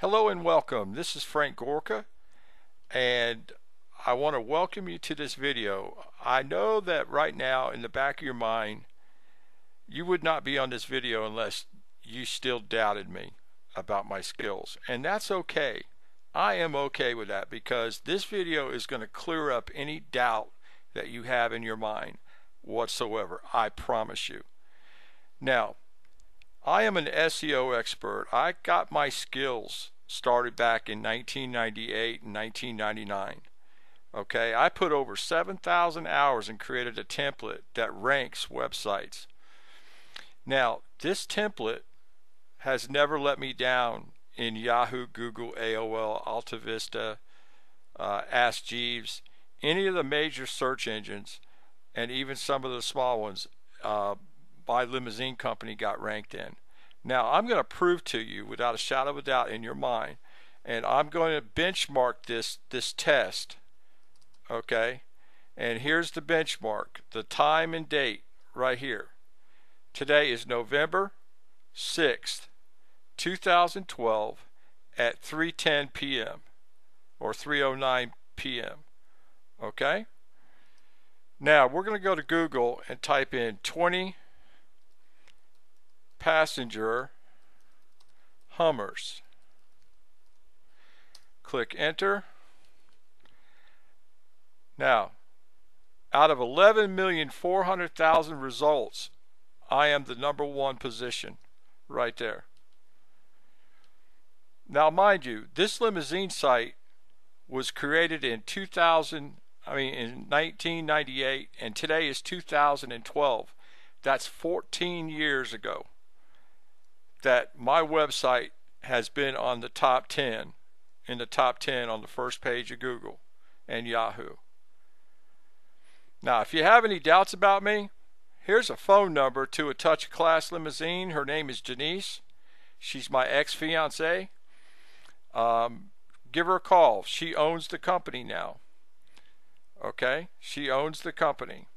Hello and welcome. This is Frank Gorka, and I want to welcome you to this video. I know that right now in the back of your mind you would not be on this video unless you still doubted me about my skills, and that's okay. I am okay with that because this video is going to clear up any doubt that you have in your mind whatsoever. I promise you. Now, I am an SEO expert. I got my skills started back in 1998 and 1999. Okay, I put over 7,000 hours and created a template that ranks websites. Now, this template has never let me down in Yahoo, Google, AOL, AltaVista, Ask Jeeves, any of the major search engines, and even some of the small ones. My limousine company got ranked in. Now I'm going to prove to you without a shadow of a doubt in your mind, and I'm going to benchmark this test. Okay, and here's the benchmark, the time and date right here. Today is November 6th 2012 at 3:10 p.m. or 3:09 p.m. Okay, now we're going to go to Google and type in 20 passenger Hummers. Click enter. Now, out of 11,400,000 results, I am the #1 position right there. Now, mind you, this limousine site was created in 1998, and today is 2012. That's 14 years ago that my website has been on the top 10, in the top 10 on the first page of Google and Yahoo. Now, if you have any doubts about me, here's a phone number to a Touch of Class limousine. Her name is Denise. She's my ex-fiance. Give her a call. She owns the company now. Okay? She owns the company.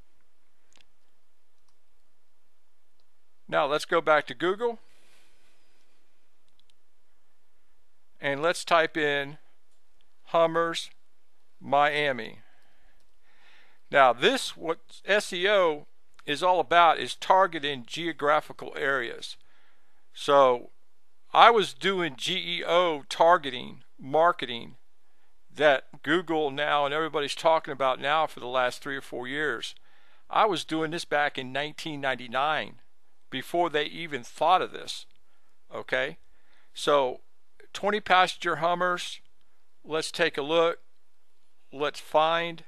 Now, let's go back to Google. And let's type in Hummers Miami. Now this, what SEO is all about, is targeting geographical areas. So I was doing GEO targeting marketing that Google now and everybody's talking about now for the last 3 or 4 years. I was doing this back in 1999 before they even thought of this. Okay, so 20 passenger Hummers. Let's take a look. Let's find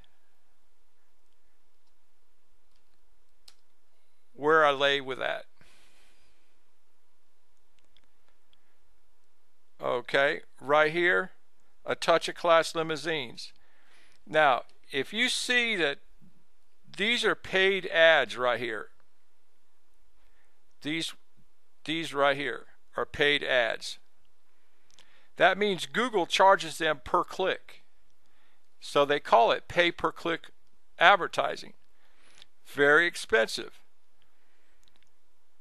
where I lay with that. Okay, right here, a Touch of Class limousines. Now, if you see that these are paid ads right here, these right here are paid ads. That means Google charges them per click. So they call it pay per click advertising. Very expensive.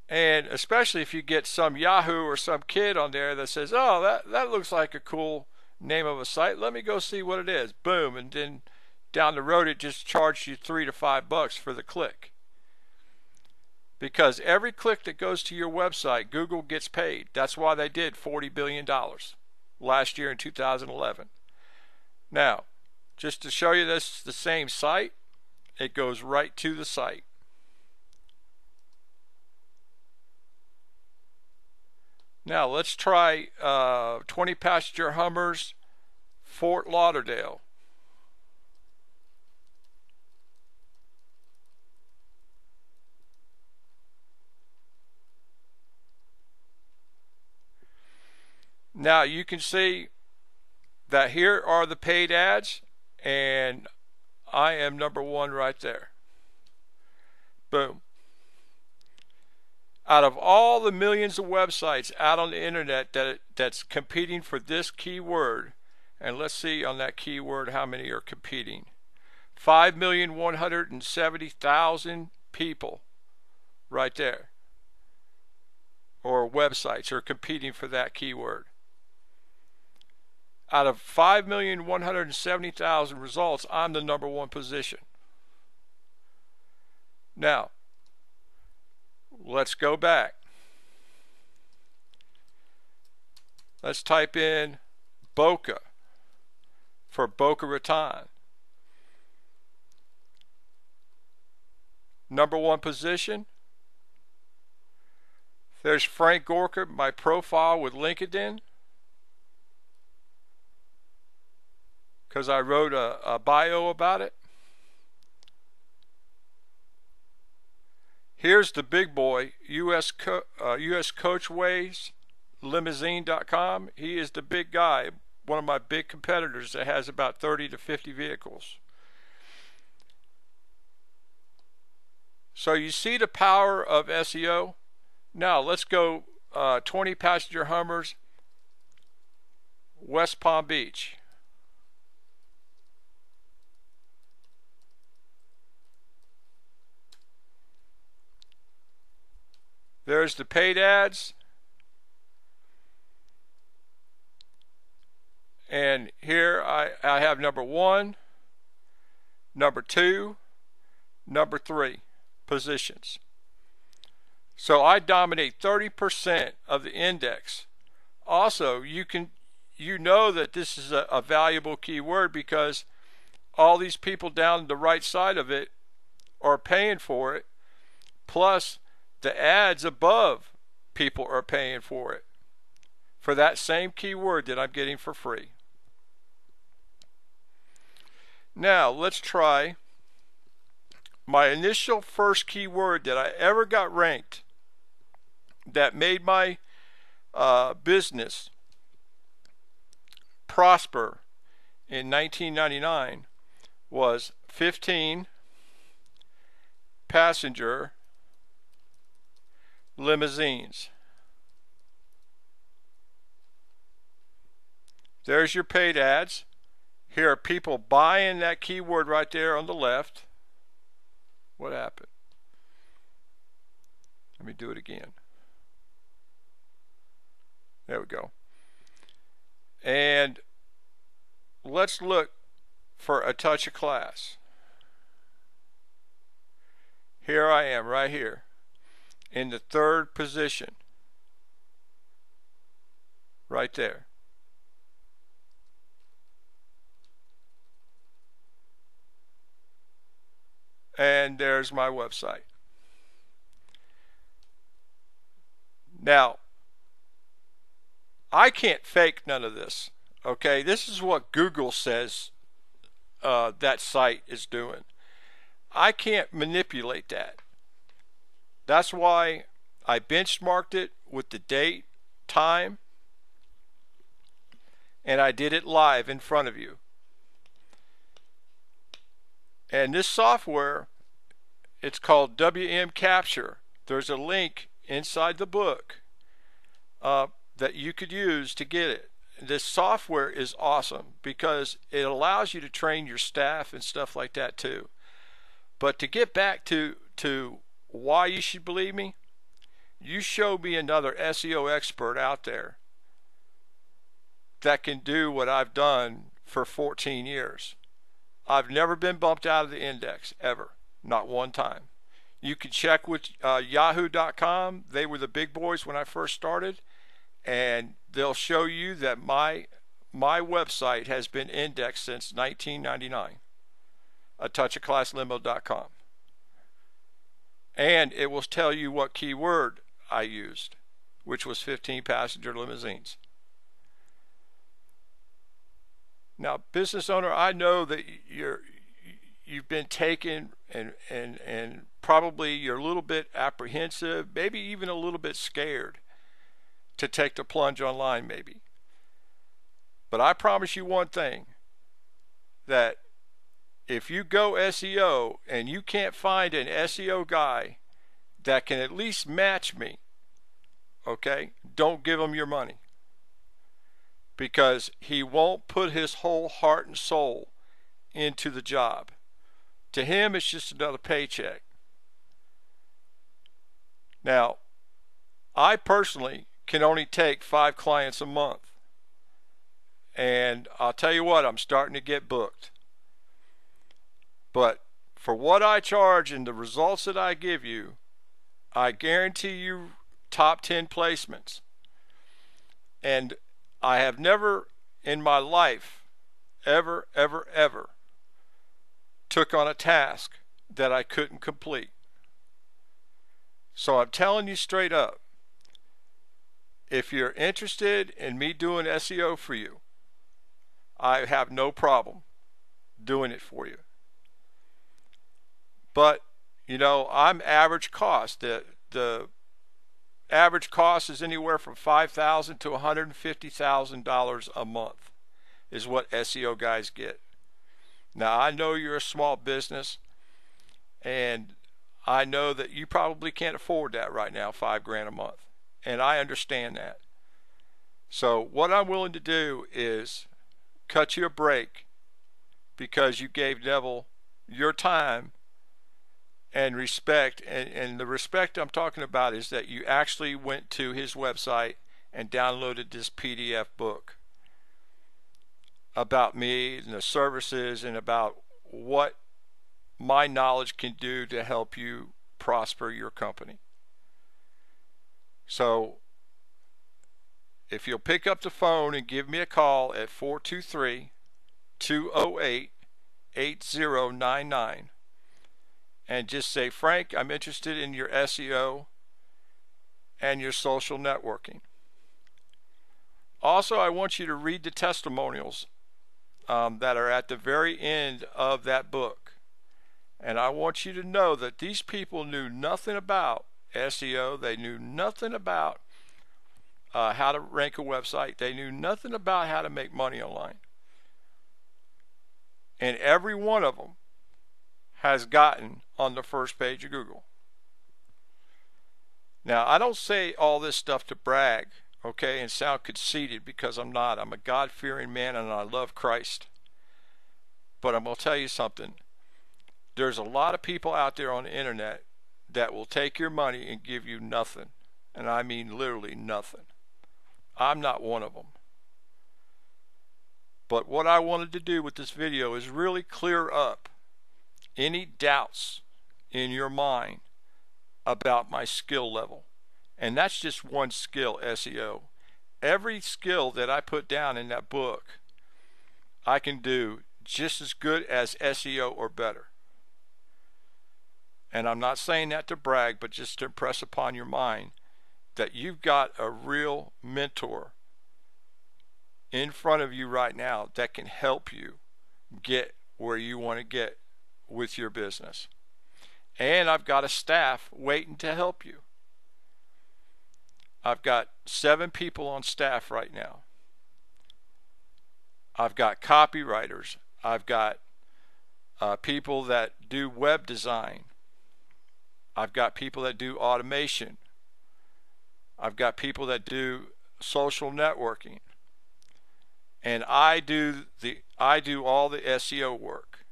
And especially if you get some Yahoo or some kid on there that says, oh, that looks like a cool name of a site. Let me go see what it is. Boom. And then down the road it just charged you $3 to $5 for the click. Because every click that goes to your website, Google gets paid. That's why they did $40 billion. Last year in 2011. Now, just to show you this, the same site, it goes right to the site. Now let's try 20 passenger Hummers, Fort Lauderdale. Now you can see that here are the paid ads, and I am #1 right there. Boom. Out of all the millions of websites out on the internet that's competing for this keyword, and let's see on that keyword how many are competing. 5,170,000 people right there. or websites are competing for that keyword. Out of 5,170,000 results, I'm the #1 position. Now, let's go back. Let's type in Boca for Boca Raton. #1 position. There's Frank Gorka, my profile with LinkedIn, because I wrote a bio about it. Here's the big boy, US Coachways, limousine.com. He is the big guy, one of my big competitors that has about 30 to 50 vehicles. So you see the power of SEO. Now let's go 20 passenger Hummers, West Palm Beach. There's the paid ads. And here I have #1, #2, #3 positions. So I dominate 30% of the index. Also, you know that this is a valuable keyword because all these people down the right side of it are paying for it, plus the ads above people are paying for it, for that same keyword that I'm getting for free. Now let's try my initial first keyword that I ever got ranked that made my business prosper in 1999 was 15 passenger limousines. There's your paid ads. Here are people buying that keyword right there on the left. What happened? Let me do it again. There we go. And let's look for A Touch of Class. Here I am right here in the 3rd position, right there. And there's my website. Now, I can't fake none of this, okay? This is what Google says that site is doing. I can't manipulate that. That's why I benchmarked it with the date, time, and I did it live in front of you. And this software, it's called WM Capture. There's a link inside the book that you could use to get it. This software is awesome because it allows you to train your staff and stuff like that too. But to get back to why you should believe me, you show me another SEO expert out there that can do what I've done for 14 years. I've never been bumped out of the index, ever. Not one time. You can check with yahoo.com. They were the big boys when I first started, and they'll show you that my website has been indexed since 1999. atouchofclasslimo.com. And it will tell you what keyword I used, which was 15 passenger limousines. Now, business owner, I know that you've been taken and probably you're a little bit apprehensive, maybe even a little bit scared to take the plunge online maybe. But I promise you one thing, that if you go SEO and you can't find an SEO guy that can at least match me, okay, don't give him your money. Because he won't put his whole heart and soul into the job. To him, it's just another paycheck. Now, I personally can only take 5 clients a month. and I'll tell you what, I'm starting to get booked. But for what I charge and the results that I give you, I guarantee you top 10 placements. And I have never in my life ever took on a task that I couldn't complete. So I'm telling you straight up, if you're interested in me doing SEO for you, I have no problem doing it for you. But, you know, I'm average cost. The average cost is anywhere from $5,000 to $150,000 a month is what SEO guys get. Now, I know you're a small business, and I know that you probably can't afford that right now, $5,000 a month. And I understand that. So what I'm willing to do is cut you a break because you gave Neville your time and respect. And the respect I'm talking about is that you actually went to his website and downloaded this PDF book about me and the services and about what my knowledge can do to help you prosper your company. So if you'll pick up the phone and give me a call at 423-208-8099 and just say, Frank, I'm interested in your SEO and your social networking. Also, I want you to read the testimonials that are at the very end of that book. And I want you to know that these people knew nothing about SEO. They knew nothing about how to rank a website. They knew nothing about how to make money online. And every one of them has gotten on the first page of Google. Now, I don't say all this stuff to brag, okay, and sound conceited, because I'm not. I'm a God-fearing man and I love Christ. But I'm going to tell you something. There's a lot of people out there on the internet that will take your money and give you nothing. And I mean literally nothing. I'm not one of them. But what I wanted to do with this video is really clear up any doubts in your mind about my skill level. And that's just one skill, SEO. Every skill that I put down in that book, I can do just as good as SEO or better. And I'm not saying that to brag, but just to impress upon your mind that you've got a real mentor in front of you right now that can help you get where you want to get with your business. And I've got a staff waiting to help you. I've got 7 people on staff right now. I've got copywriters. I've got people that do web design. I've got people that do automation. I've got people that do social networking. And I do all the SEO work.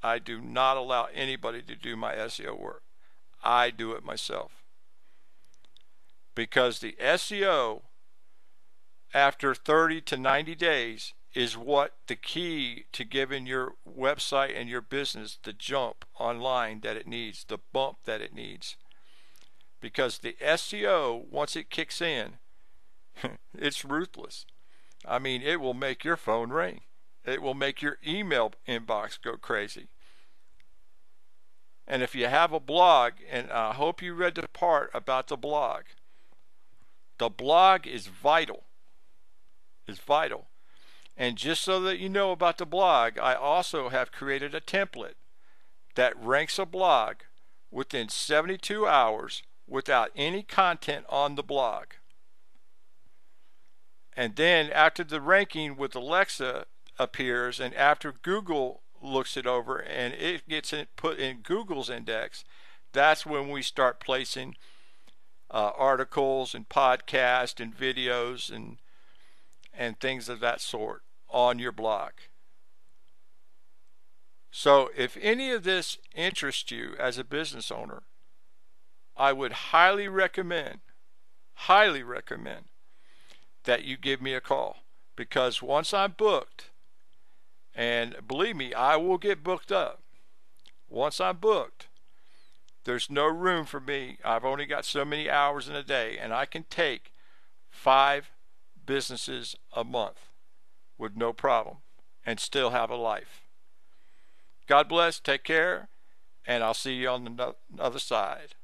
I do not allow anybody to do my SEO work. I do it myself. Because the SEO, after 30 to 90 days, is what the key to giving your website and your business the jump online that it needs, the bump that it needs. Because the SEO, once it kicks in, it's ruthless. I mean, it will make your phone ring. It will make your email inbox go crazy. And if you have a blog, and I hope you read the part about the blog is vital. It's vital. And just so that you know about the blog, I also have created a template that ranks a blog within 72 hours without any content on the blog. And then after the ranking with Alexa appears, and after Google looks it over and it gets put in Google's index, that's when we start placing articles and podcasts and videos and things of that sort on your blog. So if any of this interests you as a business owner, I would highly recommend that you give me a call, because once I'm booked, and believe me, I will get booked up. Once I'm booked, there's no room for me. I've only got so many hours in a day, and I can take 5 businesses a month with no problem and still have a life. God bless, take care, and I'll see you on the other side.